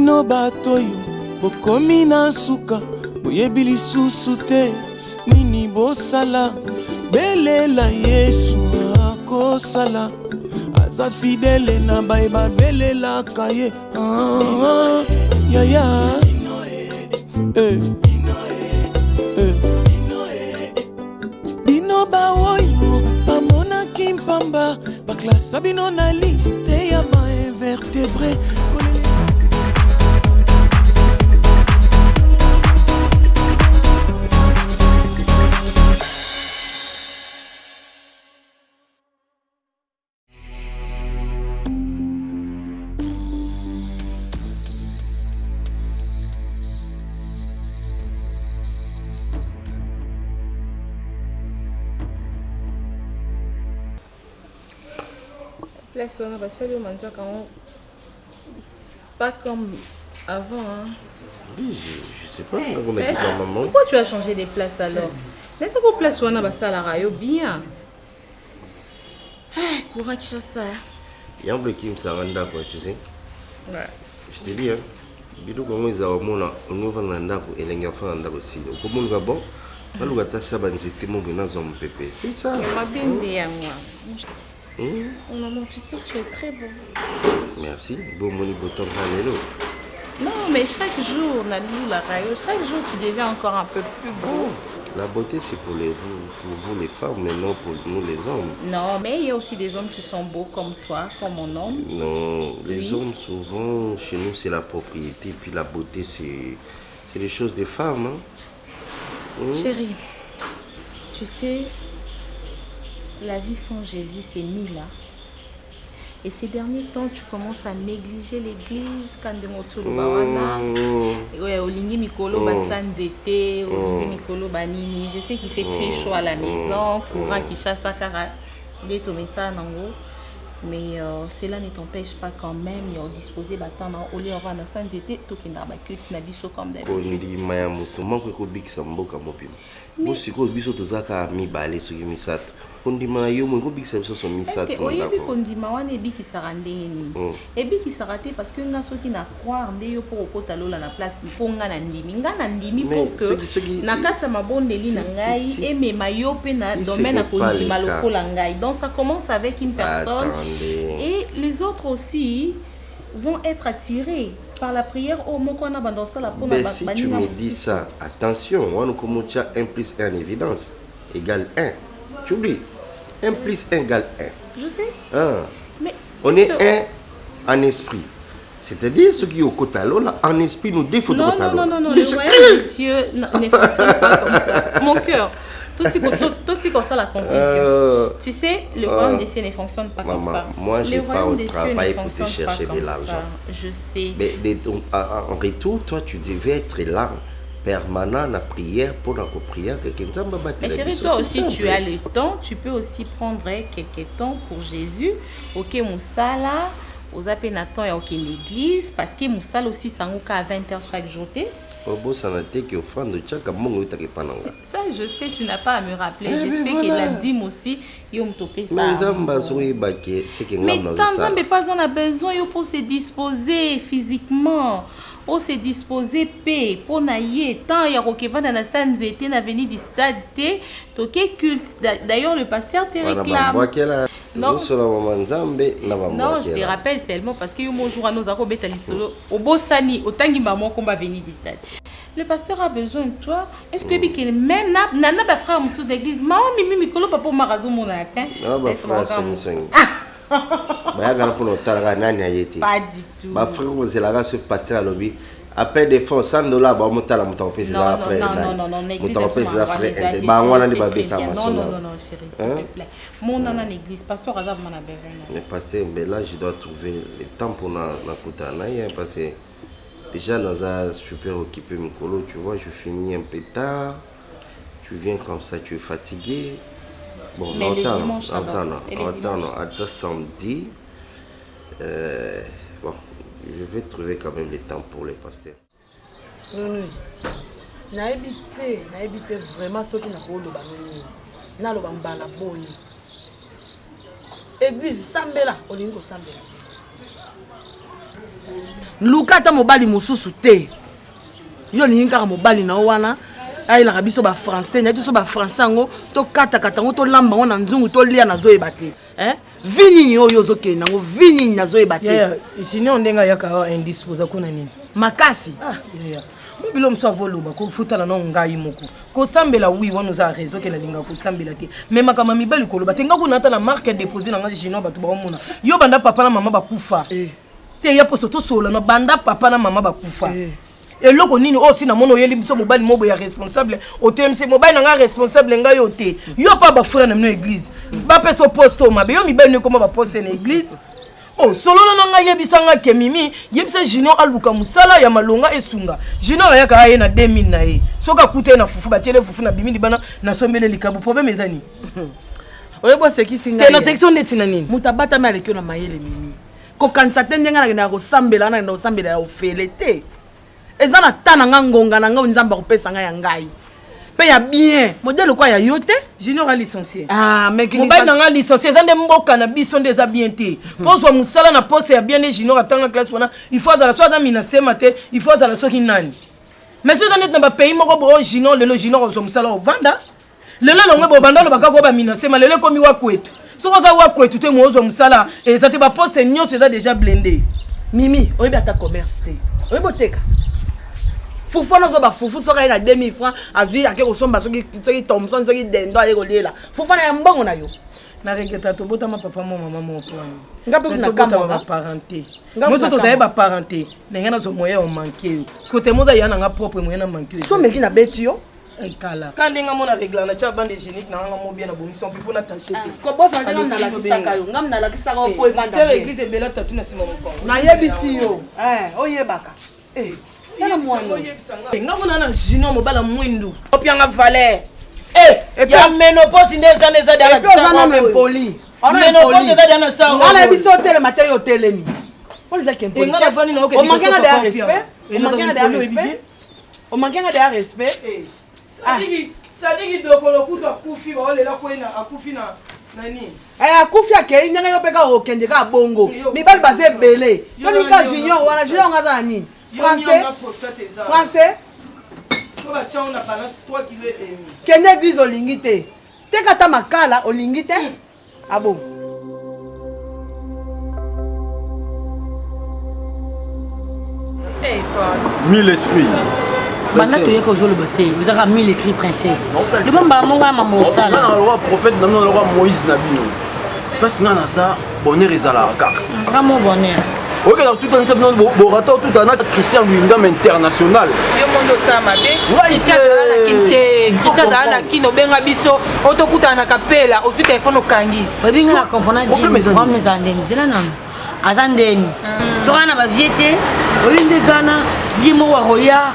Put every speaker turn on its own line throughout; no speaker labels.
Bino batoyo bokomi na suka boyebi lisusu te nini bosala belela Yesu akosala aza fidele na bayeba belela kaye ya Bino baoyo bamona kimpamba baklasa bino na liste ya bainvertebré.
Place on va saluer Manzaka, pas comme avant. Hein.
Oui, je sais pas. On a dit ça, maman.
Pourquoi tu as changé de place alors? Laisse qu'on place on va ça la rayo bien. Courage qui ça.
Il y a un bloc qui me s'arrête quoi, tu sais.
Ouais.
Je te dis, hein. Bidou comment ils ont mon on va nanda ko elenga fa nanda aussi. Comment le gabon? Pas le gata ça banzete mon bena zom pépé. C'est ça.
Ma bien bien moi. Maman, tu sais que tu es très beau.
Merci. Bon moni boton halelo.
Non, mais chaque jour, Nalou la rayo, chaque jour tu deviens encore un peu plus beau.
La beauté c'est pour vous les femmes, mais non pour nous les hommes.
Non, mais il y a aussi des hommes qui sont beaux comme toi, comme mon homme.
Non, les hommes souvent chez nous c'est la propriété, puis la beauté c'est les choses des femmes. Hein?
Chérie, tu sais, la vie sans Jésus c'est nul là. Et ces derniers temps, tu commences à négliger l'église quand de motulu bawana. Ouais, olingi mikolo basanzete, olingi mikolo banini. Je sais qu'il fait très chaud à la maison, courant qui chasse à kara de tometa nango. Mais cela ne t'empêche pas quand même de disposer battant au lieu de la sanzete, tout qui n'a pas que tu n'as vu comme d'habitude.
Ondi maya mutu manko ko bikisa mboka mopima. Bo siko biso tozaka mibale soki misatu. Kondima yo mo bikisa biso so misatu.
Est-ce que oyebi kondima wana ebikisaka ndenge nini? Ebikisaka te parce que nga soki na croire nde yo po okota lola na place mpo nga na ndimi. Nga na ndimi po que na kati ya mabondeli na ngai emema yo pe na domaine ya kondima lokola ngai. Donc ça commence avec une personne. Et les autres aussi vont être attirés par la prière au mot qu'on a dans ça la pour
mais si tu me dis ça, attention, on commence 1 plus 1 en évidence égale 1. Tu oublies 1 plus 1 égale 1.
Je sais.
Ah.
Mais
on est 1 en esprit. C'est-à-dire ce qui est au Kotalo, là, en esprit, nous défaut
non,
au Kotalo.
Non, le royaume des cieux ne fonctionne pas comme ça. Mon cœur. Tout est comme ça la confusion. Tu sais, le royaume des cieux ne fonctionne pas comme ça.
Moi, je n'ai pas au travail pour te chercher de l'argent.
Je sais.
Mais en retour, toi, tu devais être là, permanent, la prière, pour la prière.
Mais chérie, toi aussi, tu as le temps. Tu peux aussi prendre quelques temps pour Jésus. Ok, Moussala, aux appénatons et aucune église. Parce que Moussala aussi, ça à 20h chaque jour.
Ça,
je sais, tu n'as pas à me rappeler. Je sais que la dîme aussi, il me topé ça. Mais tant mais pas on a besoin pour se disposer physiquement. Pour se disposer paix, pour naïe, tant il y a Rokeva dans la scène d'été, n'a venu du stade T, toqué culte. D'ailleurs, le pasteur te réclame. Non, je te rappelle seulement parce que mon jour à nos accords au Bossani, au Tangi Maman, qu'on va venir du stade. Le pasteur a besoin de toi. Est-ce que même Nana, ma frère, monsieur d'église, maman, Mimi, Mikolo, papa, Marazou, mon atteint. Pas du tout.
Ma frère, c'est la race pasteur à lobby. Après des fonds, $100, bah, mon talent, mon frère.
Non, chérie, s'il te plaît. Mon nana l'église, pasteur Azab m'en a besoin.
Mais pasteur, mais là, je dois trouver le temps pour la koutana, parce que déjà, dans un super occupé, Mikolo, tu vois, je finis un peu tard. Tu viens comme ça, tu es fatigué. Bon, attends, samedi. Bon, je vais trouver quand même le temps pour les pasteurs.
Naïbité vraiment ce qui n'a pas le ballon. N'a le bambala boni. Église Sambela, Olingo Sambela. luka ata mobali mosusu te yo lingi kaka mobali na wana ayelaka biso bafrançais na biso bafrançais yango tokatakata yango tolamba yango na nzungu tolia nazoyeba te vi nini oyo ozokende nango vi nini nazoyeba te
junior ndenge ayaka indisposa kuna nini
makasi
mobilo mosu avoloba kofutana na ngai moko kosambela wi wana oza réseau ke nalinga kosambela te me makambo mibali koloba te nga kuna ata na marque déposé na ngai junior bato baomona yo banda papa na mama bakufa te ya poso tosola na banda papa na mama bakufa eloko nini osi na mono oyeli biso mobali mobo ya responsable otemse mobali na nga responsable ngai yo te yo pa bafrère na mino église bapesa poste mabe yo mibali ne koma baposte na église solo na nga yebisanga ke mimi yebisa junior aluka musala ya malonga esunga junior ayaka aye na 2000 na ye soka kute na fufu batiele fufu na bimini bana na sombele likabu problème ezani
oyebo sekisi ngai
na section neti na nini
mutabata ma lekyo na mayele mimi ko kanisa tendenga na kosambela na kosambela ya ofele te eza na tana nga ngonga na nga nzamba kopesa nga ya ngai pe ya bien modèle quoi ya yote
junior a licencié
mais qui
mobile na nga licencié za nde mboka na biso nde za bien te pozwa musala na poste ya bien junior atanga classe wana il faut dans la soit dans minasema te il faut dans la soit kinani mais so dans net na ba pays moko bo junior lelo junior ozwa musala o vanda lelo longo bo bandalo bakako ba minasema lelo komi wa kwetu so ko za wa kwetu te mo ozwa musala et ça te ba poste nyonso eza déjà blindé
mimi oyebi ata commerce te oyebi oteka fufu na zo ba fufu soka ina 2000 francs azwi ake kosomba soki Thompson soki dendo ale kolela fufu na ya mbongo na yo
na regeta to bota ma papa mo mama mo plan
ngape na kamba
ba parenté moi so to za ba parenté nenga na zo moyen o manquer parce que te moda yana nga propre moyen na manquer
so meki na beti yo
ekala kandi nga mona régler na cha bande génique na nga mo bien na bomison puis pour na tâcher
ko bosa nga na la kisaka yo ngam na la kisaka o po evanda
c'est l'église et bela tatu na sima mo
na yebisi yo oyebaka
nga mona na junior mobala mwindu opianga valeur ya menopause ndeza neza dala
kisaka poli
menopause eza dana sa
ngala biso tele matin yo telemi on les a qu'un poli on manque de respect on manque de respect
sadiki dokolo kuto akufi baolela kwena akufi na nani
akufi akei nyanga yo peka okende ka bongo mibali baze belé yoni ka junior wana junior ngaza nani français kende église olingi te teka ta makala olingi te abo
mille esprits
bana toye kozoloba te ezaka mille écrit princesse libomba monga mamosala
na loi prophète na loi Moïse na bino parce que na ça bonheur ezala kaka
ngamo bonheur
ok donc tout en sabino borato tout en Christian Wingam international
yo mondo sama be Christian ala kinte Christian ala kino benga biso otokuta na kapela otu téléphone okangi
babinga na comprendre kwa mezandeni zela nam azandeni sokana ba viete olinde zana limo wa roya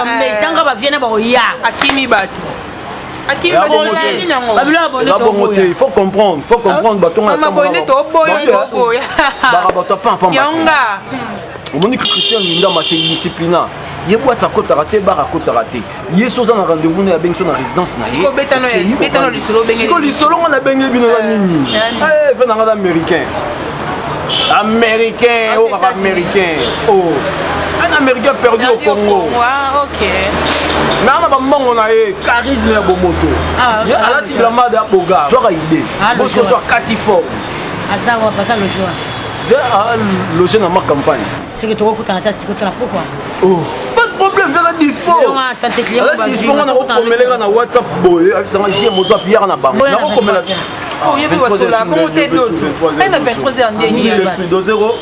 mais tanga ba viena ba roya
akimi batu
il faut comprendre baton
mama bonne to boya yanga
omoni Christian Wingam c'est disciplina yebo atsa kota raté bara kota raté yeso za na rendez-vous na bengi na résidence na ye
ko betano lisolo bengi
ko lisolo na bengi bino na nini fait na américain un américain perdu au Congo
ok
mais on a pas mon charisme ya bomoto ya alati la made ya boga toi idée parce que soit Catifort
azawa pas le choix
de loger dans ma campagne
c'est que tu recoutes en tasse tu pourquoi
pas de problème de la dispo la dispo on a recommandé na WhatsApp boy ça m'a chié mozo pierre na bango na recommandé
oh yebi wasola comment t'es dos elle a 23 ans dernier
esprit 2-0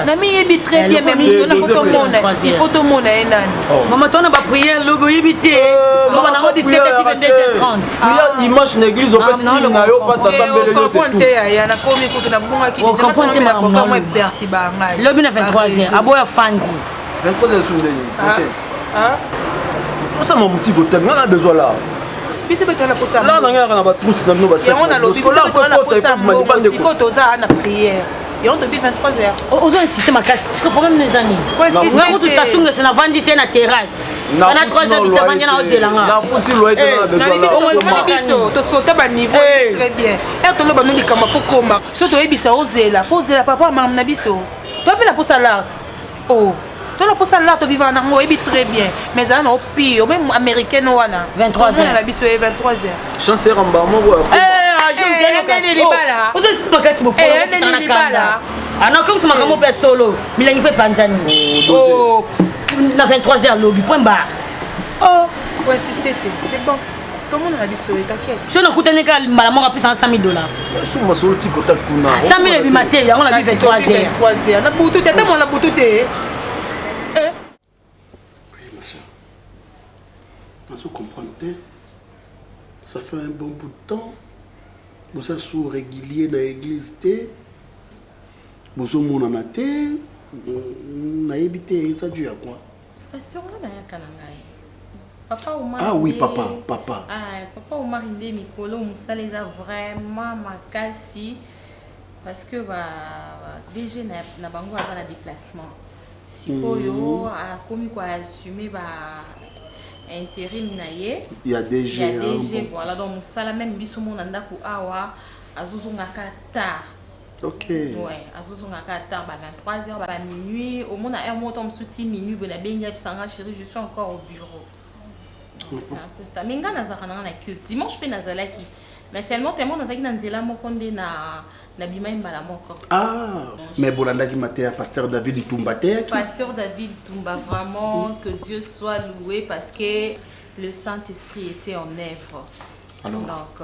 na mi yebi très bien même il faut tout monde enan
maman tona ba prière logo yebité maman na 17 à 22h30
il y a dimanche na église au passe na yo passe assemblée de c'est tout
ya na komi ko na bunga ki déjà na sona na ko moi perti ba ngai
lobi na 23h aboya fandi
23h sur les princesse pour ça mon petit côté on a besoin là
biso betala kota
là na ngaka na ba trousse na no ba
on a lobi biso betala kota siko toza na prière et on depuis 23h
ozo insister makasi parce que problème les amis ngako tutasunga sana vandi na terrasse na 3h du tavanya na ozelanga
la futi loyer na besoin
biso to sauter ba niveau très bien et to loba no likama pokoma so to yebisa ozela fo ozela papa mam na biso
Toi, la poste à l'art. Oh. Toi, la poste à l'art, tu vis en Angola, et très bien. Mais ça, non, pire. Même américaine, on a 23h. On a 23h.
Chance en bas, moi.
Comme ça, je vais solo. Mais il fait pas oh, dans 23h, lobby, point barre.
Oh, ouais, c'est bon. Comment on a dit ça? T'inquiète.
Si on a coûté un cas, maman a pris 100 000 $.
Si on m'a sorti 100 000
$, on a vu 23h.
23h. On a bouté, on a bouté.
Oui, ma soeur. Vous comprenez? Ça fait un bon bout de temps. Vous êtes sous régulier dans l'église. Vous êtes mon anaté. Vous avez habité, ça dure à quoi?
Pasteur, on a un canangaï. Papa Oumar.
Ah oui, papa.
Papa Oumar Inde Mikolo, Moussa les a vraiment makasi. Parce que DG n'a pas un déplacement. Si Koyo a commis quoi assumer intérim naie.
Il y a DG.
Voilà, donc Moussa la même biso mon anda ku awa azuzunga kata.
Ok.
Ouais, azuzunga kata 23h minuit au monde a un montant souti minuit bon a bien sanga chérie, je suis encore au bureau. C'est un peu ça. Mais ngana za kana na culte. Dimanche pe nazala ki. Mais seulement tellement nazaki na nzela mokonde na bima imbala moko.
Ah, mais bolanda ki maté pasteur David Tumba te.
Pasteur David Tumba, vraiment que Dieu soit loué parce que le Saint-Esprit était en œuvre.
Alors,
donc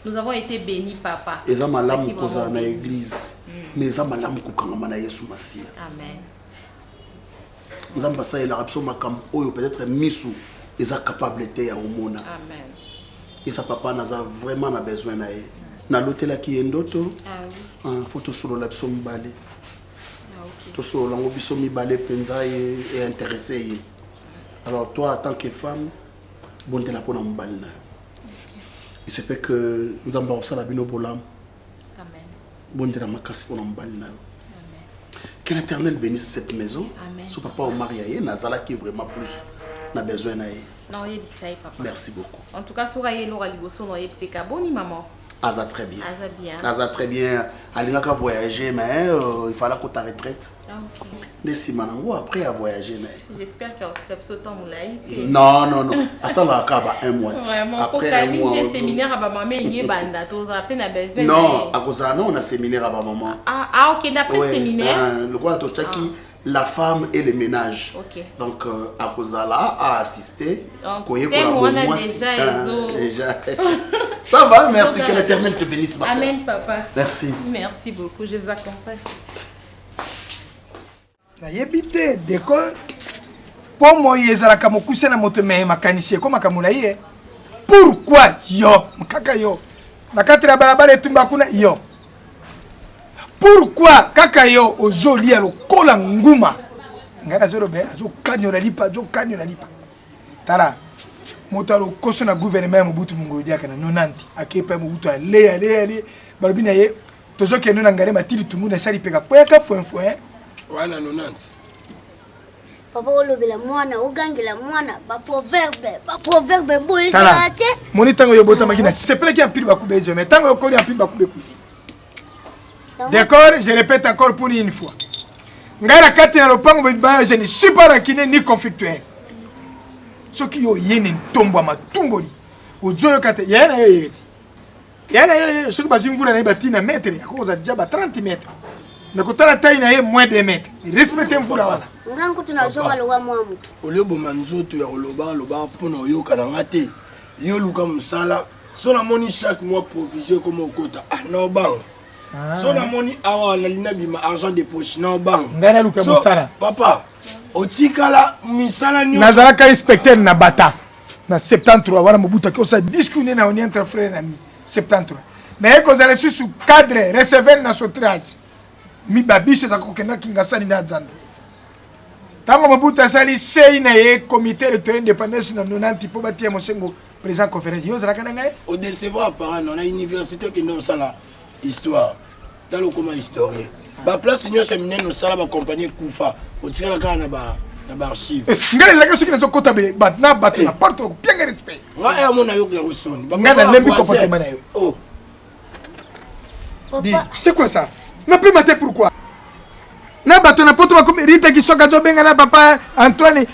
nous avons été bénis, papa.
Eza malamu koza na église. Mais eza malamu kokangama na Yesu Masia.
Amen.
Nzamba sa ela rapso makambo oyo peut-être misu eza capable te ya omona.
Amen.
Et sa papa n'a vraiment besoin na ye. Na l'hôtel qui est ndoto.
Ah oui.
En photo sur la pso mibale.
Ah OK.
To so lango biso mibale penza et intéressé. Alors toi en tant que femme, bon te la pona mibale na. Il se peut que nzamba osala bino bolam.
Amen.
Bon te la makasi pona mibale na. Que l'Éternel bénisse cette maison.
Amen.
Son papa au marié, Nazala qui vraiment plus n'a besoin d'aide.
Non, il est papa.
Merci beaucoup.
En tout cas, sur Aïe-Laura Liboso, non, il est boni maman.
Aza très bien.
Aza bien.
Aza très bien. Alina ka voyager, mais il fallait que ta retraite.
Ah ok.
Desi manango après à voyager.
J'espère que tu as sauté en moulay.
Non. Asa la kaba un mois.
Vraiment. Après un mois. Des séminaires à maman, il y a banda. Tu as peine à besoin.
Non, à cause non, on a séminaire à maman.
Ah ok, d'après séminaire.
Le quoi tu qui la femme et le ménage.
Ok.
Donc à cause là a assisté. Déjà. Ça va, merci. Que l'Éternel te bénisse.
Amen, papa.
Merci.
Merci beaucoup, je vous accompagne.
Nayebite deko po moye ezalaka mokuse na moto me makanisi ekoma kamula ye. Pourquoi yo kaka yo nakatira balabala etumba kuna yo. Pourquoi kaka yo ozoli ya lokola nguma ngana zoro be azo kanyola lipa tala moto alokoso na gouvernement Mobutu Mungodi aka na 90 akepa Mobutu ale balobina ye tozoke no na ngare matili tungu na sali peka poyaka fwen
wana 90
papa olobela mwana ogangela mwana ba proverbe boye salate
moni tango yo bota makina sepele ki ampili bakube je mais tango yo koli ampili bakube kufi. D'accord, je répète encore pour une fois. Ngara kati na lopango ba je ne suis pas rancunier ni conflictuel. Ce qui yo yene ntombo matumboli. Ojo kate yana yo. Ce que bazim vula na batina mètre ya koza jaba 30 mètres. Mais quand la taille na moins de mètres. Respectez mvula wana.
Ngango tunazonga lowa mwamuki.
Olio bomanzoto ya loba pona oyoka na ngate. Yo luka musala. So na moni chaque mois provision comme okota. Ah no bang. So na moni awa na lina bima argent de poche na bang.
Ngana luka musala.
Papa, otikala misala nyo.
Nazala ka inspecteur na bata. Na 73 wana Mobutu ko sa discuter na oni entre frères ami 73. Mais ko za reçu sous cadre recevoir na sotrage. Mi babiso za ko kena kingasani na zanda. Tango Mobutu asali sei na ye comité de indépendance na 90 po batia mosengo président conférence yo za kana ngai.
Au décevoir par na université que nous sala histoire. Dans le comment historien. Ba place senior séminaire nous sala ba compagnie Kufa. Otikala kana ba na archive.
Ngale zaka soki na zokota be bat na porte bien respect.
Nga mona yo kwa usoni.
Ngana lembi comportement na yo.
Oh.
Dis, c'est quoi ça? N'a plus maté pourquoi? na bato na poto bakomi Rita Kisoka zo benga na papa Antoine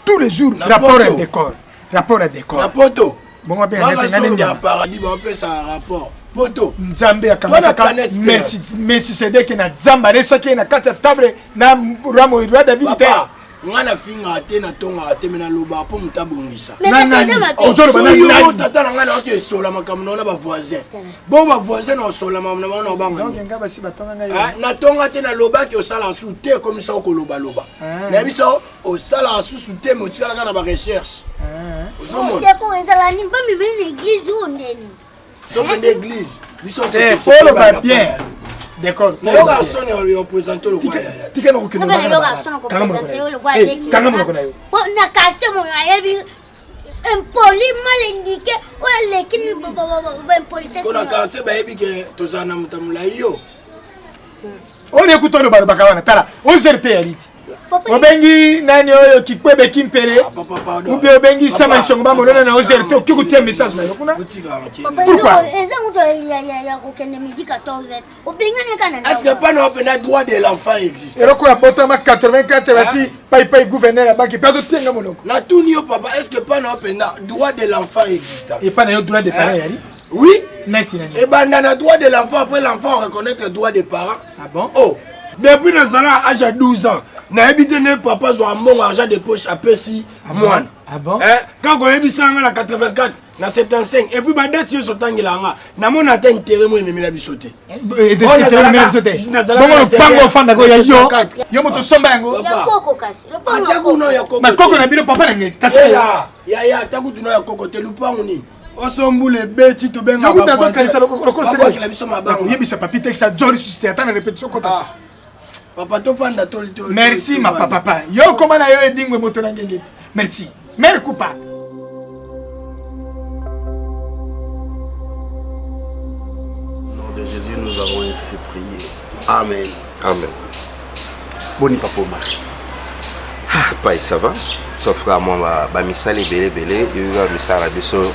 tous les jours rapport à décor. Rapport à décor.
Na poto.
Bon va bien
na paradis ba peut ça rapport. Poto.
Nzambe akamata. Merci c'est que na Nzamba resaki na kata table na Ramo Edouard David.
Ngana finga ate na tonga ate mena loba po mutabongisa.
Ozolo
tata na ngana oke sola makamno na ba voisin. Bon ba voisin na sola mamna na banga.
Nga basi batonga ngai.
Na tonga te na loba ki osala soute comme ça ko loba loba. Na biso osala soute motika na ba recherche.
Ozomo. Deko ezala ni ba mi ben église ou ndeni.
Somme d'église. Biso
c'est polo ba bien. D'accord.
Le garçon est représenté le roi.
Tika no kukino.
Le garçon est représenté le roi.
Kanga mo konayo.
Po na kache mo yayebi impoli mal indiqué ou lekini impolitesse.
Ko na kache ba yebi ke tozana mutamula yo.
On écoute le barabakawana tala. On zerte yariti. Obengi nani oyo kikwebe kimpere. Ubi obengi sama shongba molona na ozerte okikutia message na yokuna.
Pourquoi? Ya kokende midi 14h. Obenga ne kana.
Est-ce que pas no pena droit de l'enfant existe?
Et quoi botama 84 bati pai gouverneur là-bas qui perdre tenga monoko.
Na tuni yo papa, est-ce que pas no pena droit de l'enfant existe?
Et pas na droit des parents yali?
Oui.
Neti.
Et ben dans le droit de l'enfant après l'enfant reconnaît le droit des parents.
Ah bon?
Oh. Depuis à l'âge de 12 ans. Na habité ne papa zo mon argent de poche à Pessi moine.
Ah bon?
Quand on habite ça en 84, na 75 et puis ba date yo sotangela nga na mon atteint intérêt mo memi na bisoté.
Et de intérêt memi bisoté. Bongo le pango fanda ko ya yo moto somba yango.
Ya koko kasi. Le pango.
Ataku no ya koko.
Ma koko na bino papa na ngeti. Tata
ya ataku tuno ya koko te lupango ni. Osombule beti to benga
ba. Yo kanisa lo
c'est que la biso mabango.
Yebisa papite que ça George susté attends répétition kota.
Papa to fanda to.
Merci ma papa. Yo comment na yo edingwe moto na ngeti. Merci. Mère coupa.
De Jésus, nous avons ainsi prié. Amen.
Amen.
Boni papa Marie.
Papa, ça va? Sauf que moi, je misali belé, il y a misala biso.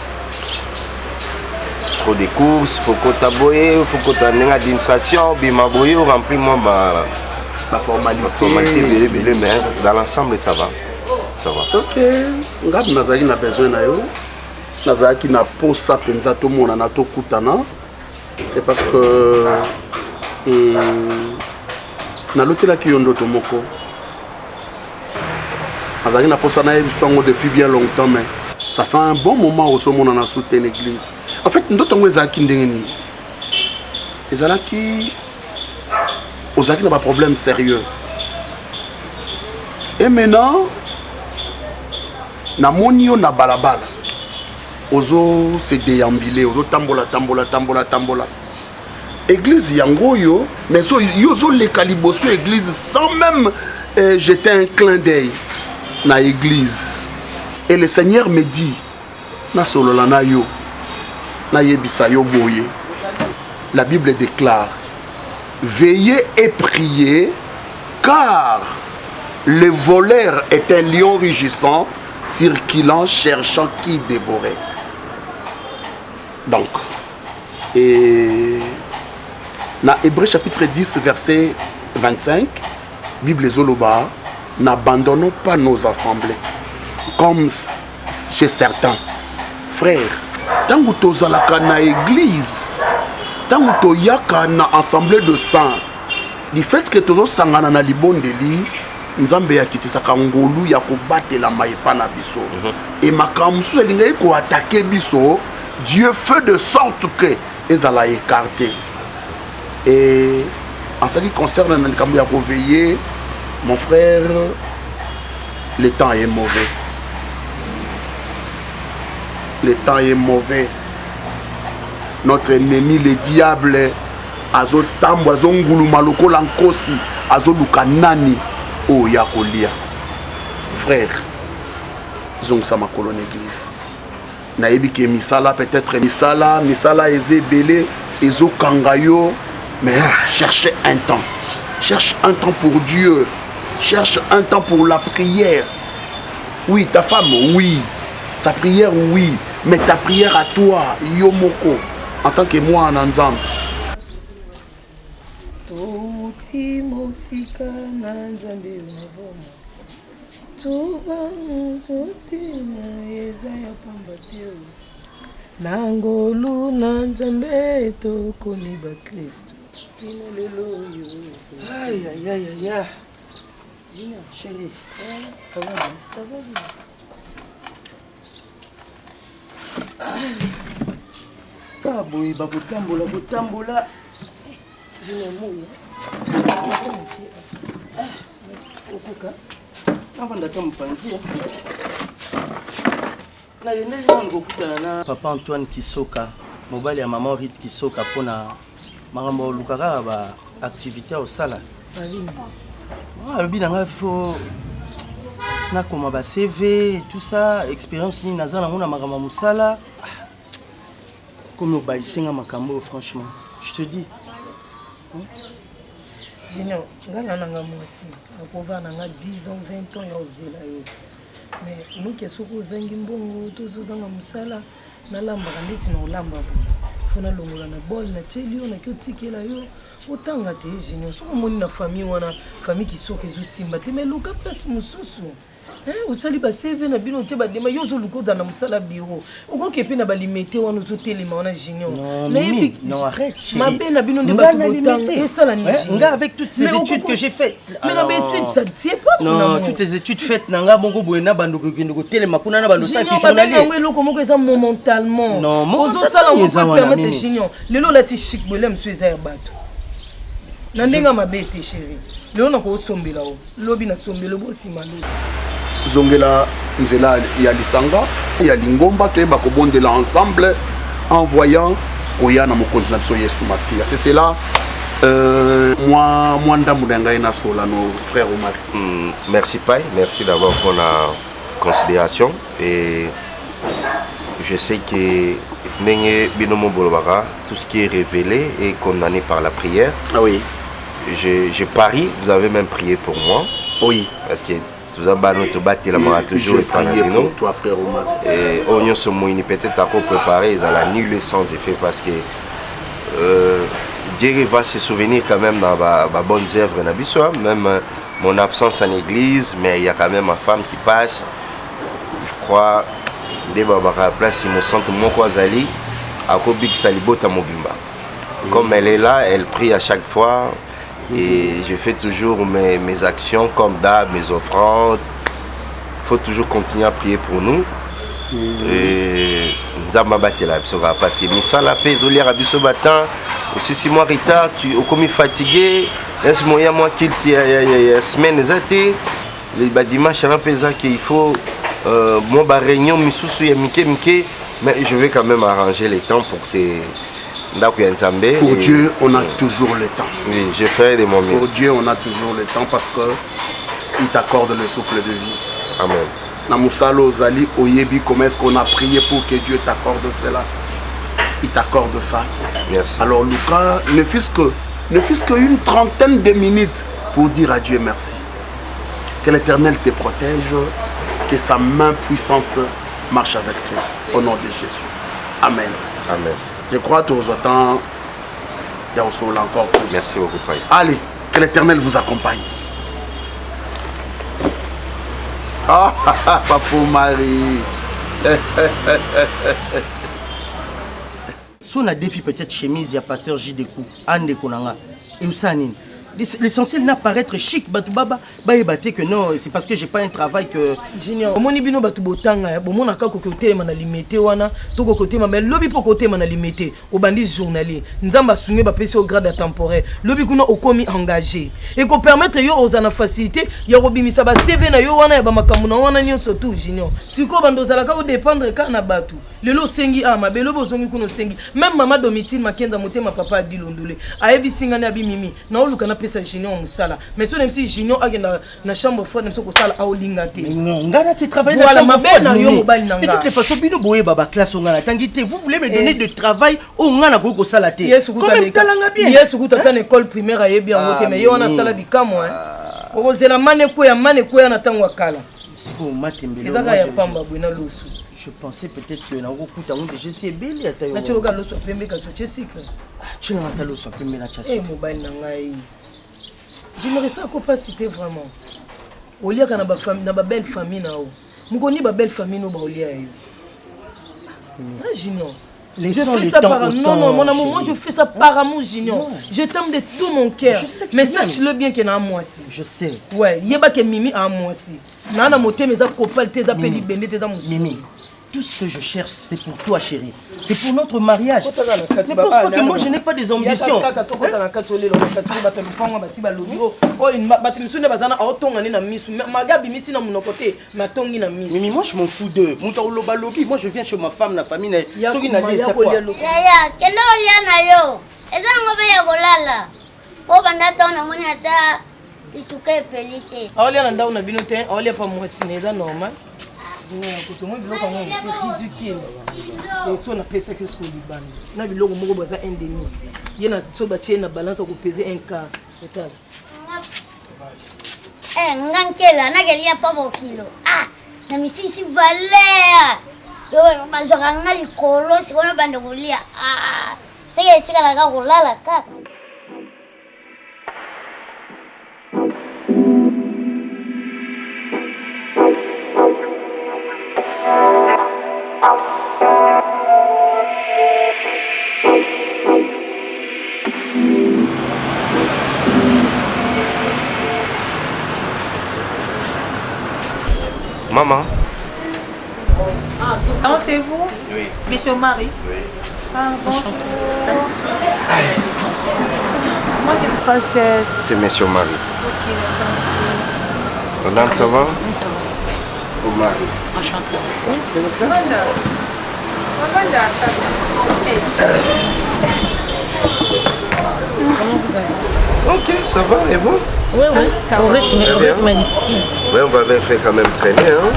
Trop de courses, faut qu'on t'aboye, faut qu'on t'aille à l'administration, bima boye, remplir moi
la formalité.
La formalité belé, mais dans l'ensemble ça va. Ça va.
Ok. Ngab nazali na besoin na yo. Nazali ki na posa penza to mona na to kutana. C'est parce que na lotela ki yondo to moko. Nazali na posa na ebiswango depuis bien longtemps mais ça fait un bon moment au sommet on a soutenu l'église. En fait, nous avons ezaki ndengeni. Ezalaki ozaki na ba problème sérieux. Et maintenant na moni yo na balabala. Ozo se déambuler, ozo tambola. Église yango yo, mais yo zo le caliboso église sans même jeter un clin d'œil na église. Et le Seigneur me dit, na solola na yo, na yebisa yo boye. La Bible déclare, veillez et priez, car le voleur est un lion rugissant, circulant, cherchant qui dévorer. Donc, et dans Hébreux chapitre 10, verset 25, Bible Zoloba, n'abandonnons pas nos assemblées, comme chez certains. Frères, tant que tu as dans l'église, tant que tu as dans l'assemblée de saints, du fait que tu as dans la libon de lit, Nzambe ya kitisaka ngolu ya kobatela mayepa na biso. Et makamusu elinga ko attaquer biso, Dieu fait de sorte que ezala écarté. Et en ce qui concerne le kambu ya veiller, mon frère, le temps est mauvais. Le temps est mauvais. Notre ennemi, le diable, azo tambo, azo ngulu maloko lankosi, azo lukanani. Oh, Yakolia. Frère, zong sama kolon église. Naebi ke misala, peut-être misala eze belé, ezo kangayo, mais cherchez un temps. Cherche un temps pour Dieu. Cherche un temps pour la prière. Oui, ta femme, oui. Sa prière, oui. Mais ta prière à toi, Yomoko, en tant que moi en ensemble.
Timo mosika na nzambe unavoma tuba mutotina eza ya pamba te na ngolu na nzambe tokomi bakristo tina lelo oyo
Aïe, aïe, aïe, aïe, aïe. Chérie,
ça va bien.
Ah, boy, bakotambola, botambola.
Je n'ai mouillé.
Okuka. Avant d'attendre Panzi. Nalendeli wana kokutana na papa Antoine Kisoka, mobali ya maman Rit Kisoka pona makambo olukaka ba activité au sala. Ah, le binanga faut na koma ba CV et tout ça, expérience ni nazana mona makambo musala. Comme au baïsenga makambo franchement, je te dis.
Junior, ngana nanga mwasi, akova nanga 10 ans, 20 ans ya ozela yo. Mais nous qui sommes aux Zangimbongo, tous aux Zangamusala, na lamba ndeti na olamba fona longola na bol na chelio na kyotiki la yo otanga te Junior so moni na famille wana famille qui soka ezo simba te mais luka place mususu osali ba CV na bino te ba dema yo zo lukoza na musala bureau okoke pe na ba limité wana zo telema wana Junior
non arrête chérie
mabe na bino de ba limité et ça la ni
nga avec toutes ces études que j'ai faites
mais la étude ça tient pas
non toutes les études faites nanga bongo boyena bandoko kendo telema kuna na bando ça qui
journalier non ngelo komoko eza momentalement
non
ozo sala ngo permettre Junior lelo la ti chic bolem so eza ya bato na ndenga mabe te chérie lelo na ko sombela o lobi na sombelo bo simalo
zongela nzela ya lisanga ya lingomba toyeba kobondela ensemble en voyant koya na mokonzi na biso Yesu Masiya. C'est cela moi ndambu na ngai na sola no frère Omar.
Merci Pai, merci d'abord pour la considération et je sais que Nenge Binomo Bolobara, tout ce qui est révélé est condamné par la prière.
Ah oui.
Je parie, vous avez même prié pour moi.
Oui.
Parce que tout ça, toujours
prié pour toi, frère Omar.
Et Oignon se mouille peut-être à préparer, ils ont nul sans effet parce que Dieu va se souvenir quand même dans ma bonne œuvre, même mon absence en église, mais il y a quand même ma femme qui passe. Je crois, dès la place, il me sent mon Kwazali, à Kobik Salibota Mobimba. Comme elle est là, elle prie à chaque fois. Et je fais toujours mes actions comme d'hab, mes offrandes. Il faut toujours continuer à prier pour nous. Et parce que Missa la paix, Zolière a ce matin, aussi 6 mois retard, tu es comme fatigué. Laisse moi qu'il y a semaine, les dimanche, il faut mon réunion, mais je vais quand même arranger les temps pour que.
Pour Dieu, on a toujours le temps.
Oui, je fais de mon mieux.
Pour Dieu, on a toujours le temps parce qu'il t'accorde le souffle de vie.
Amen.
Namusalo Zali Oyebi, comment est-ce qu'on a prié pour que Dieu t'accorde cela? Il t'accorde ça.
Merci.
Alors Lucas, ne fût-ce qu'une trentaine de minutes pour dire à Dieu merci. Que l'Éternel te protège, que sa main puissante marche avec toi. Au nom de Jésus. Amen.
Amen.
Je crois que autant, il y a aussi encore plus.
Merci beaucoup, Père.
Allez, que l'Éternel vous accompagne. Ah, Papa Marie.
Si on a défi peut-être chemise, il y a pasteur Jidekou, Ande Konanga, et Oussanine. L'essentiel n'a pas être chic, Batubaba, que non, c'est parce que j'ai pas un travail que.
Junior, mon ibino Batubotanga, bon mon akako côté mana limité wana, toko côté ma mais lobby pour côté mana limité, au bandit journalier, nzamba sunge ba pesi au grade temporaire, lobby kuna au commis engagé. Et qu'on permettre yo aux ana facilité, ya robimisa ba CV na yo wana ya ba makamuna wana nyo surtout Junior. Siko bandozala ka o dépendre ka na batu. Lelo sengi ama belo bozongi kuno sengi. Même maman Domitine Makenza motema papa Adilondole. Ayebi singana abi mimi. Na oluka pesa Junior musala mais so même si Junior agenda na chambre froide même so ko sala aolinga te
non ngana qui travaille dans la chambre froide na yo mobali nanga de toutes les façons bino boye baba classe ngana tangité vous voulez me donner de travail au ngana ko sala te comme talanga bien
yesu kuta tan école primaire ayebi en moté mais yo na sala bikamo okozela mane ko ya na tango kala
siko matembele
ezaka ya pamba bwina losu.
Je pensais peut-être que dans beaucoup de je sais bien il y a tayo.
Na tsholoka loso pembe ka so tshesika.
Tu n'as pas loso pembe na tshasika.
Mobile na ngai. J'aimerais ça qu'on pas citer vraiment. Au lieu qu'on a une belle famille, nous connaissons une belle famille, nous Junior. Je fais ça par amour. Non, mon amour, moi je fais ça par amour, Junior. Je t'aime de tout mon cœur. Mais sache-le bien qu'il y a moi aussi.
Je sais.
Ouais, il y a pas que Mimi à moi aussi. Nana moté mes copains, tes appels libérés, tes amours.
Mimi, tout ce que je cherche, c'est pour toi, chérie. C'est pour notre mariage. Ne pense pas que moi je n'ai pas des ambitions. Mimi, moi je m'en fous d'eux. Moi je viens chez ma femme, la famille.
Maman.
Ah, c'est vous?
Oui.
Monsieur Marie?
Oui.
Ah, bonjour. Moi, c'est Princesse.
C'est Monsieur Marie.
Ok,
Madame, ça va?
Oui, ça va.
Au mari.
Enchanté. Comment vous allez?
Ok, ça va, et vous?
Oui, ça va.
Oui, on va bien faire quand même traîner, hein?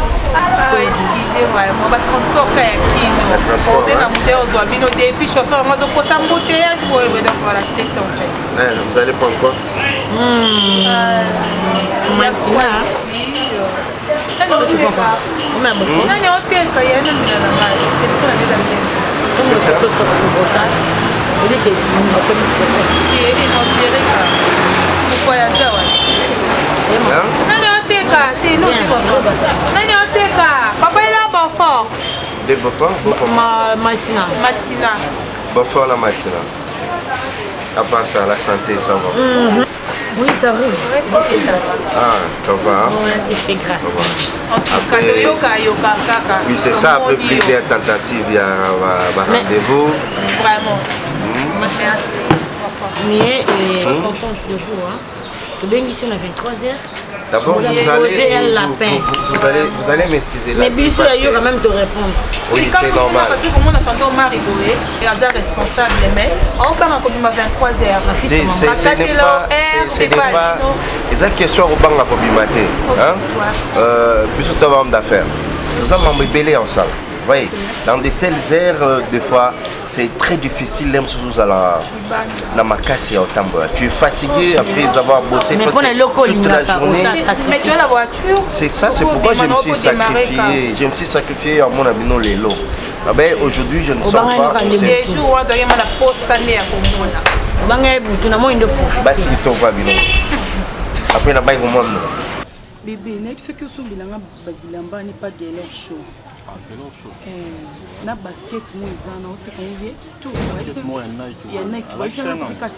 Excusez-moi, mon transport est ici. On est dans le depuis chauffeur, moi je pose un embouteillage, donc voilà, c'est ça en fait.
Vous allez prendre quoi?
Papa est là, Beaufort.
Des Beaufort?
Matina.
Beaufort, la matina. À part ça, la santé, ça va?
Oui, ça va.
Ah, ça va?
Oui, il fait grâce.
Oui, c'est ça. Après plusieurs tentatives, il y a un rendez-vous.
Vraiment.
Mais contente de vous. Le bain ici, on a 23h.
D'abord, vous allez m'excuser.
Mais Bissou, il y a quand même te répondre.
Oui, c'est normal.
Parce que comme on attendait au mari, et Hazard responsable, mais on va en commun à 23h.
C'est pas. C'est une question au banc à Kobimate. Bissou, tu as un homme d'affaires. Nous avons embellé ensemble. Vous voyez, dans de telles heures, des fois, c'est très difficile même si vous allez dans ma casse au tambour. Tu es fatigué après avoir bossé toute la journée.
Mais tu as la voiture.
C'est ça, c'est pourquoi je me suis sacrifié. Je me suis sacrifié à mon abino Lélo. Aujourd'hui, je ne sens pas.
Les jours où on doit la poste année à Komona.
Basi to va bino. Après la baille au monde.
Bébé, n'est-ce que son bilan bagilamba n'est pas de leur show. Na basket moi izana ote ko ngi tout ya Nike ba isa na sika $70.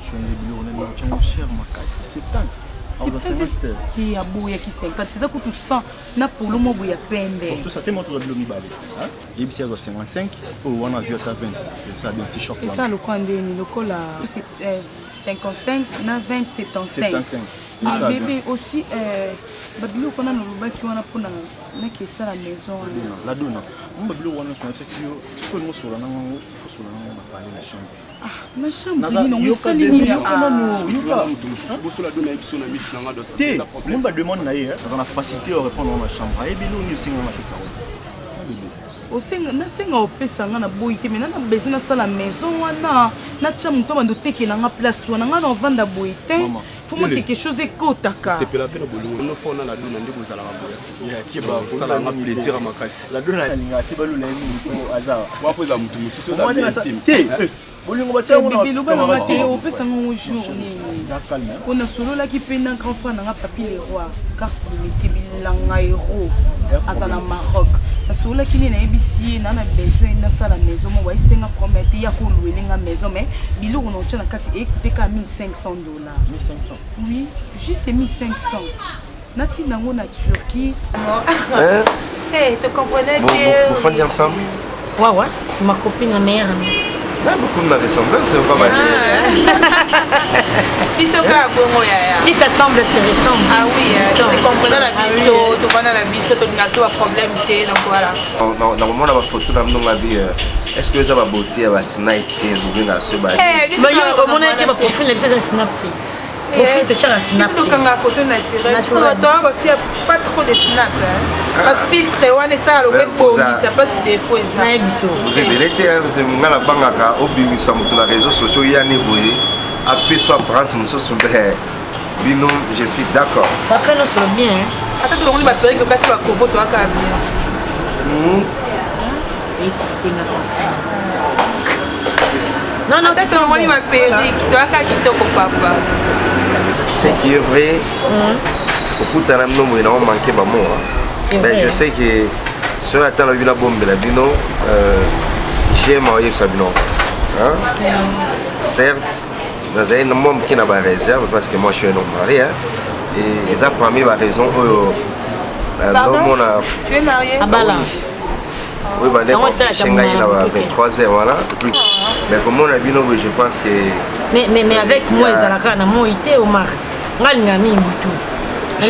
Je ne lui on est cher ma casse 70.
Qui a bouillé qui 50 c'est ça que tout ça na pour le mot bouillé pende.
Tout ça te montre de l'omi balé. Hein? Il y a 55 ou on a vu à 20. Ça bien t-shirt là.
Et ça le coin de le col c'est 55 na 20 75. Bébé aussi babilo kona no lubaki wana pona na kesa la maison
la dona on babilo wana so fait que faut nous sur la nango faut sur la nango na parler la chambre
na chambre ni no sali ni
kona no boso la dona biso na misu na ngado ça on va demander na yé on a facilité à répondre dans la chambre et bilo ni singa na pesa
osenga nasenga opesa nga na boyi te mais na besoin na sala maison wana na tia moto bando tekela nga place wana nga na ovanda boyi te faut moi quelque chose ekotaka.
C'est pas la peine bolingo. Nous fona la dona ndiko zala ngabo. Ya kiba sala nga plaisir à makasi. La dona linga kiba lu na yimi ko azara. Wa poza mutu mususu da bien. Bolingo ba tia
ona. Bibi loba na te o pesa ngo journée. On a solo la ki pena grand frère na papier le roi. Carte limitée bilanga euro. Azana Maroc. Solo ki ni na ebisi na besoin na sala maison mo wa isenga promettre ya ko louer nga maison mais bilo on tient na kati écouter ka $1500.
1500.
Oui, juste 1500. Nati nango na Turquie.
Hey, tu comprenais
que vous faites ensemble?
Ouais, c'est ma copine, ma mère.
Il y a beaucoup de ressemblance, c'est pas mal.
Qui
s'assemble se ressemble.
Ah oui, tu comprends la biso, tu vois la biso, tu as un problème, donc voilà.
Normalement, on a une photo dans ma vie. Est-ce que vous avez la beauté à la snipe et vous venez à ce bail?
Mais au moment où il y a un profil, il fait un snap. Profil de char à snap.
Surtout quand la photo naturelle, toi, il n'y a pas trop de snap. Parce que filtre, on est ça, le beau, ça passe des fois.
Vous avez l'été, vous avez la banque au bimi sur les réseaux sociaux, il y a un niveau. Après, soit prendre ce monsieur sur le binôme, je suis d'accord.
Après, nous sommes bien.
Attends, tu vas te dire que tu vas composer toi quand même. Non, non, c'est le moment où il m'a perdu, tu vas quand il te papa.
Ce qui est vrai, beaucoup de gens ont manqué ma mort. Mais je sais que si on attend la bombe de la bino, j'ai marié Sabino. Certes, dans un homme qui n'a pas de réserve parce que moi je suis un homme marié. Et ils ont parmi la raison
pardon, tu es marié?
Ah bah là.
Oui, bah, je suis 23 heures, voilà. Mais comme on a vu, je pense que...
Mais avec moi, ils ont la moi, il était au mar. Je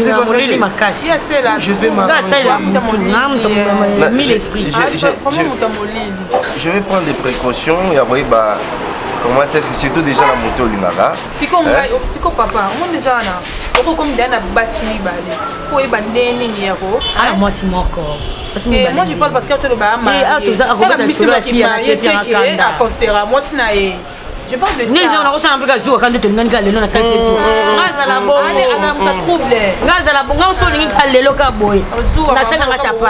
vais m'arranger.
Je vais Je vais prendre des précautions. Comment est-ce que c'est tout déjà la moto Lunara?
C'est comme papa, on est là. Comme Dana Bassini Bali. Faut y bander Ningero.
Ah, moi c'est mon corps.
Moi je parle parce que tu es marié. Moi c'est je parle de ça.
Nous on a reçu un peu de jour quand tu n'as pas le nom de ça. Ngazala bon.
On a troublé.
Ngazala bon, on sort l'ingi kale loka boy. Na sana ngata pa.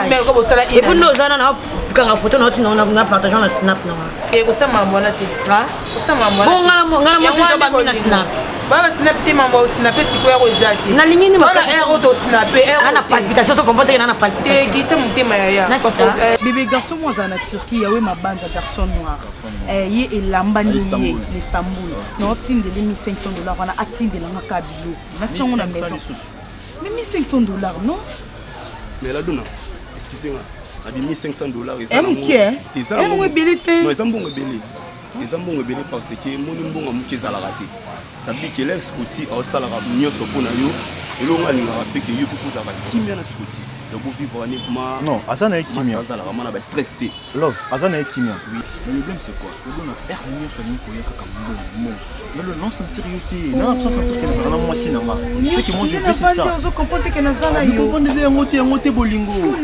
Et puis nous on a quand la photo on a partagé na snap na.
Et ko ça mamona te.
Ah?
Ko ça mamona.
Bon ngala mo to ba mina snap.
Baba snap te mambo snapper siko ya kozaki.
Na lingi ni
makasi. Na auto snapper.
Ana palpitation to comprendre que na palpitation.
Te gita mutema ya.
Bébé garçon moi dans la Turquie, ya we ma bande garçon noir. Ye elamba ni l'Istanbul. Non tinde les $1500 on a atteint de la kabilo. Na tchango na maison. Mais $1500 non?
Mais la donna. Excusez-moi. Abi $1500 et ça.
Non,
ils ont bon belé. Ils ont bon belé parce que mon bon amuki za la raté. Ça veut dire que les scoutis au sala ra nyoso pona yo. Et l'on a fait que yo beaucoup za va kimia na scoutis. Donc vous vivre honnêtement.
Non, Azana est kimia.
Ça la ramana ba stressé.
Love, Azana est kimia.
Oui. Le problème c'est quoi? Le bon a erreur sur ni ko yaka comme bon. Mais le non sentir yoté, non absence sentir que na moi si na ma. C'est que moi je veux c'est ça.
Je comprends que na zala yo.
Ngote bolingo.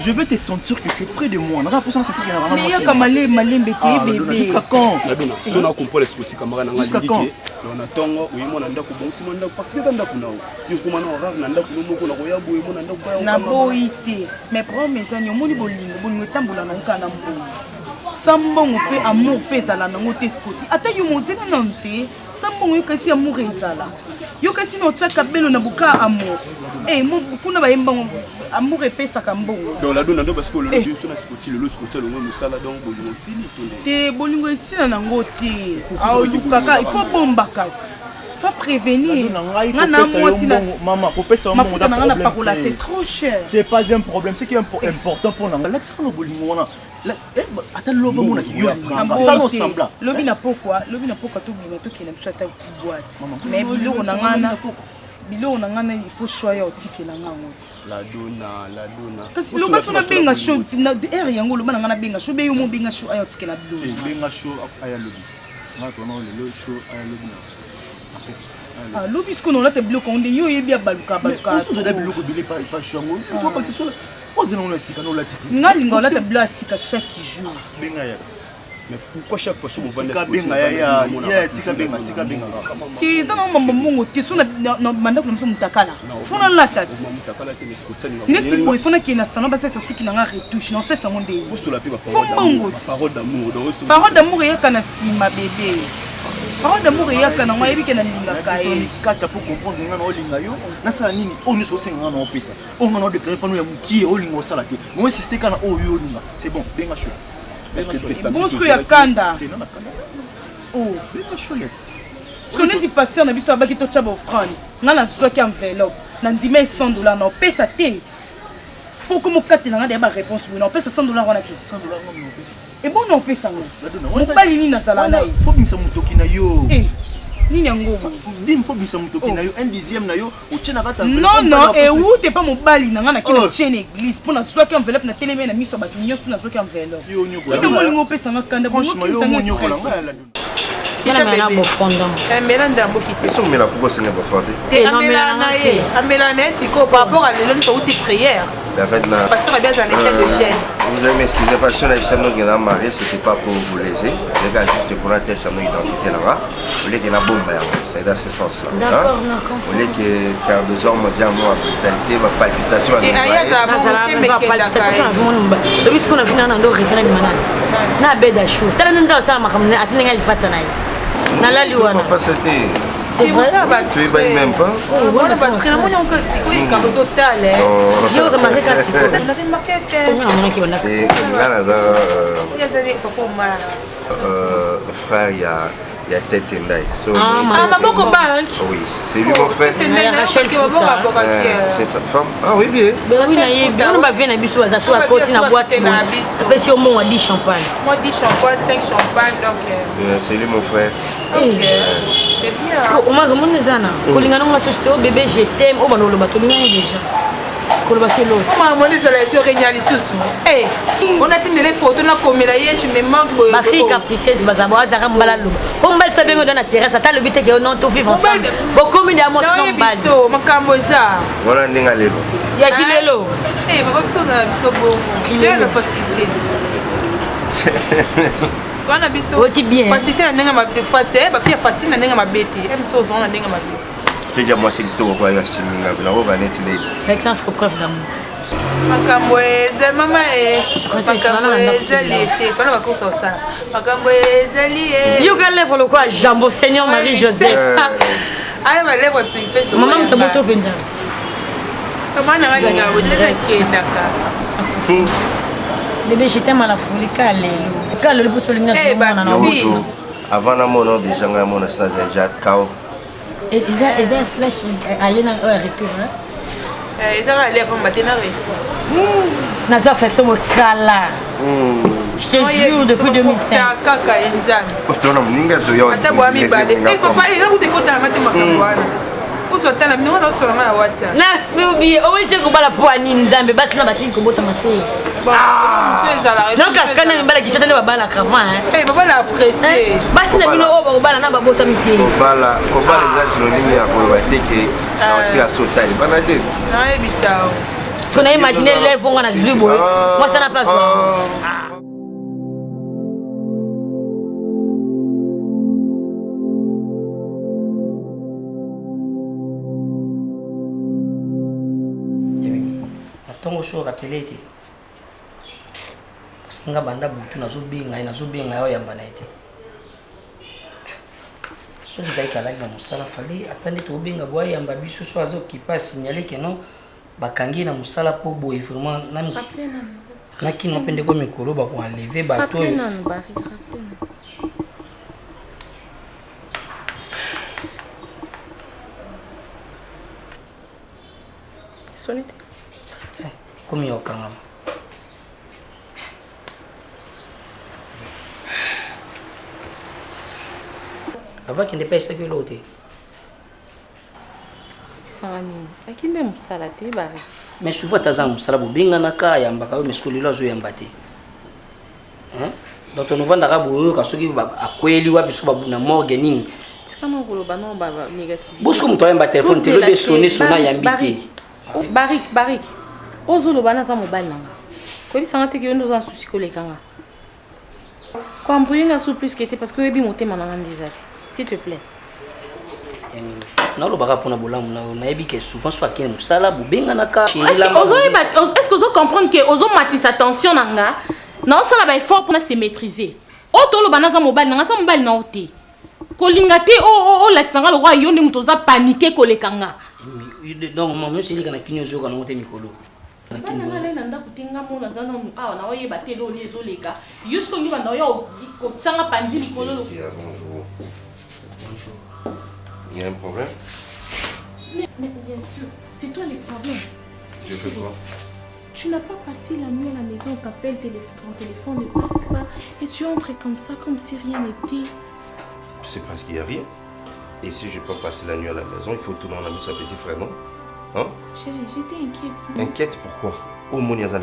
Je veux te sentir que tu es près de moi. On a pas sentir que na vraiment.
Mais yaka malembe te bébé.
Jusqu'à quand? La donna. Si on a compris les scoutis camarade na
jusqu'à quand?
On attend oui mon anda ko bon si mon anda parce que anda ko nao. Yo ko mana rave na anda ko moko na ko ya boye mon anda ko
na boité. Mais promesse on moni bolingo bolingo tambola na kana mbongo. Sambongo pe amour pe zala na ngote scouti. Ata yo mozela na nte. Sambongo yo kasi amour ezala. Yo kasi no tchaka belo na buka amour. Mo kuna ba yemba amour epesa ka mbongo.
Donc la donna parce que le sur na scouti le scouti le mo sala donc bolingo sili tonde.
Te bolingo esila na ngote. Kaka il faut bomba kati. Faut prévenir.
Maman, pour payer ça,
c'est trop cher.
C'est pas un problème, c'est qui est important pour nous. L'extra bolingo là. Attends, l'eau mon qui ça nous semble.
Lobi na pourquoi tout bien tout qui n'aime pas ta boîte. Mais bilo on a il faut choisir au ticket là
la donna.
Parce que loba sona benga show na air yango loba na benga show be yo mo benga show ayo ticket la bilo.
Benga show aya lobi. Na to na le show aya lobi.
Ah, lobi ce qu'on a te bloqué on dit yo yebi baluka.
Tout ça bloqué bilé pas chango. Tu vois pas c'est sur posez non la sika non la titi.
Ngalinga la te bloqué sika chaque jour.
Benga ya.
Mais pourquoi chaque fois que vous vendez
tika benga
kiza na mambo mungu kisuna na mandako na msomo mutakala fona la tati neti boy fona ki na salon basa suki na nga retouche non c'est ça mon dé parole d'amour ya kana sima bébé parole d'amour ya kana moi yebi kana linga kai
kata pour comprendre ngana olinga yo na sala nini onu so senga na opesa o ngana de créer pano ya mukie olinga osala te moi si c'était kana o yo linga c'est bon benga chaud.
Bon, ce qu'il y a Kanda. Oh, ce qu'on dit, pasteur, on a vu ça avec ton offrande. On a qui enveloppe. On a dit $100. On paie ça. Pour que mon cas ait des réponses, on paie ça $100. On a qui $100. Et bon, on paie ça. On ne pas l'ini dans la naï.
Faut bien ça mutoki na yo.
Eh, ni yango.
Dim faut bien ça mutoki na yo. Un dixième na yo. Au tien na kata.
Non, et où t'es pas mon bali na ngana qui na tien église pour na soit qui enveloppe na télé mais na miso ba kinyo pour na soit qui enveloppe. Yo mo ngo pesa na kanda bon qui ça ngi.
Kila mena mo fondant.
Mena ndambo kiti.
Ils sont mis là pour se ne pas faire.
Te amela na ye. Amela na siko par rapport à l'élan pour outil prière.
La fête là.
Parce que bien en état de gêne.
Vous allez m'excuser parce que si nous sommes mariés, c'était pas pour vous léser. Les gars juste pour la tester notre identité là. Vous voulez qu'il y ait une bombe, c'est dans ce sens-là.
D'accord.
Vous voulez que car deux hommes bien moi brutalité, ma palpitation.
Et ailleurs ça va mais
palpitation. Depuis qu'on a fini dans le référendum manal. Na beda chou. Tala nenda ça ma kamne atinga il passe naï. Na la liwana.
Pas c'était.
C'est vrai ça va.
Tu es même pas.
On a pas très moi on que c'est quoi quand total hein.
Yo remarqué que c'est.
On a remarqué que
et là
il y a des papa mal.
Frère il y a Tête Ndai.
Ah Maboko Bank.
Oui, c'est lui mon frère. C'est sa femme. Ah oui bien.
Oui na ye bien on va venir na biso za so à côté na boîte. Après si au moins on dit champagne.
Moi 10 champagne, 5 champagne donc
c'est lui mon frère.
OK. C'est bien.
Parce que au moins on est zana. Kolingana nga société au bébé je t'aime au banolo bato linga déjà. Comment
on est allé sur Régnal Soussou? Eh, on a tenu les photos, on a commis la tu me manques.
Ma fille capricieuse, Bazaboa, Zara Mbalalo. On va se baigner dans la terrasse, attends le but que on entend vivre ensemble. Beaucoup de amour non bad.
Voilà, n'engalez pas.
Il y a qui l'élo?
Eh, papa, c'est bon. Il y a la facilité. On a
bien.
Facilité, on a ma facilité, ma fille facile, on a ma bête. Elle me sauce, on a ma bête.
C'est déjà moi c'est le tour quoi ya siminga la roba net les
l'excellence pour preuve d'amour
makamboeze mama makamboeze l'été pas la course ça makamboeze
yo gale pour le quoi Jambo Seigneur Marie Joseph
allez va lèvre puis pèse
maman te moto penza
comment na nganga wo le kenda
bébé je t'aime à la folie calé le pour souligner
na
avant la mono déjà nga mono ça déjà cao.
Ils ont flash aller dans le retour.
Ils ont allé pour matin
na ça fait son kala. Je te jure depuis 2005.
Kaka enzani. Otona mninga zo yo.
Ata bwa mi bale. Eh papa, il a goûté kota mate makangwana. Uzo tala mino na sola ma wacha.
Na subi, o wese ko bala po ani nzambe basi na basi ko bota mate. Donc quand on bala kishata ne bala kama hein.
Eh baba la pressé.
Basi na bino o bala na babota mite.
Bala, ko bala za synonyme ya ko bateke. Na tia sotali. Bana te.
Na ebisao.
On a imaginé les vont na zubo. Moi ça n'a pas ça.
Tongo so rappelé te parce que nga banda butu nazobenga yo yamba na ete so dizai kala na musala fali atande to benga boya yamba biso so azo kipa signaler que non bakangi na musala po boye vraiment na kino pende ko mikolo ba ko enlever bato
sonite
comme yo kangama avant qu'il ne paye ça que l'autre
sani akinde musala te bari
mais souvent taza musala bobinga naka yamba ka mais skolilo azo yamba te hein donc on vend ndaka boyo ka soki akweli wa biso babu na morgue nini
tikana koloba no baba négatif
bosko muto yamba téléphone te lo de sonner sona yambi te
barik ozoloba na za mobile nanga ko bisanga te ke ndo za souci kolekanga Quand Mbouyenga sous plus que parce que je vais monter mon s'il te plaît.
Non, le bara pour na bola na ebi que souvent soit qui musala bubenga naka.
Est-ce que vous comprendre que ozo matisse attention nanga? Non, ça là ba effort pour se maîtriser. O to lo banaza mobile nanga sa mobile na oté. Kolingate la tsanga le roi yone mutoza paniquer kolekanga.
Donc maman c'est li kana kinyo zo kana moté mikolo.
Na kinyo nanda kutenga mona zana ah na oye batelo ni ezoleka. Yusto ngi banda yo ko tsanga pandi likolo.
Bonjour. Il y a un problème?
Mais bien sûr, c'est toi le problème.
Je fais quoi?
Tu n'as pas passé la nuit à la maison, on t'appelle, ton téléphone ne passe pas et tu entres comme ça, comme si rien n'était.
C'est parce qu'il n'y a rien. Et si je peux passer la nuit à la maison, il faut tourner en ami sa petit frère, non? Hein?
Chérie, j'étais inquiète. Non?
Inquiète pourquoi? Oh mon Yazane.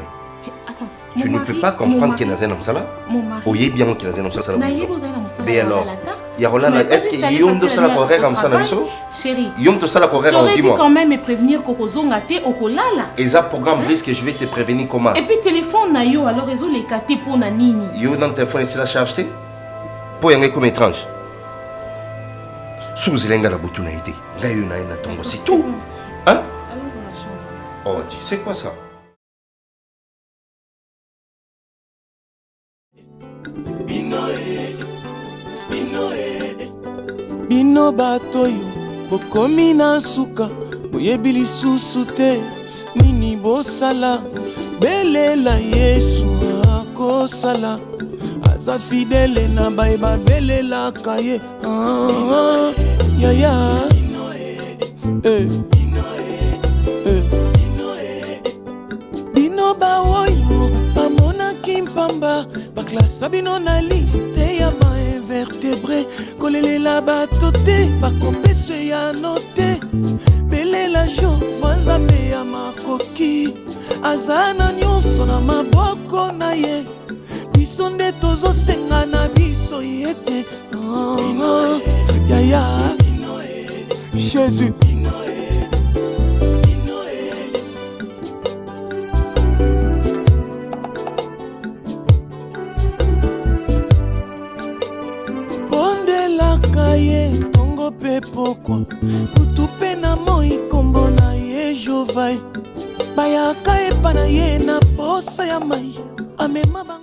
Attends.
Tu ne peux pas comprendre qu'il y a un Amsala?
Mon mari.
Oui, bien qu'il y a un Amsala.
Mais
alors, est-ce qu'il y a un Amsala correct comme ça?
Chérie,
il y a un Amsala correct en 10 mois.
quand même me prévenir Kokozonga te okolala.
Et ça programme risque, je vais te prévenir comment?
Et puis téléphone na yo alors réseau les katé pour na nini.
Yo dans téléphone c'est la charge te. Pour y comme étrange. Sous lenga la boutou na été. Ngayo na ina tongo c'est tout. Hein? Oh, tu sais quoi ça?
Bino batoyo bokomi na suka boyebi lisusu te nini bosala belela Yesu akosala aza fidele na bayeba belelaka ye yaya bino baoyo bamonaki mpamba baklasa bino na liste ya bainvertebré kolelela bato te bakopeso ya note belela jova nzambe ya makoki aza na nyonso na maboko na ye biso nde tozosenga na biso ye te yaya Jésus ye tongo pe pokwa butu pe na moi kombo na ye Jovai bayaka epa na ye na posa ya mai amema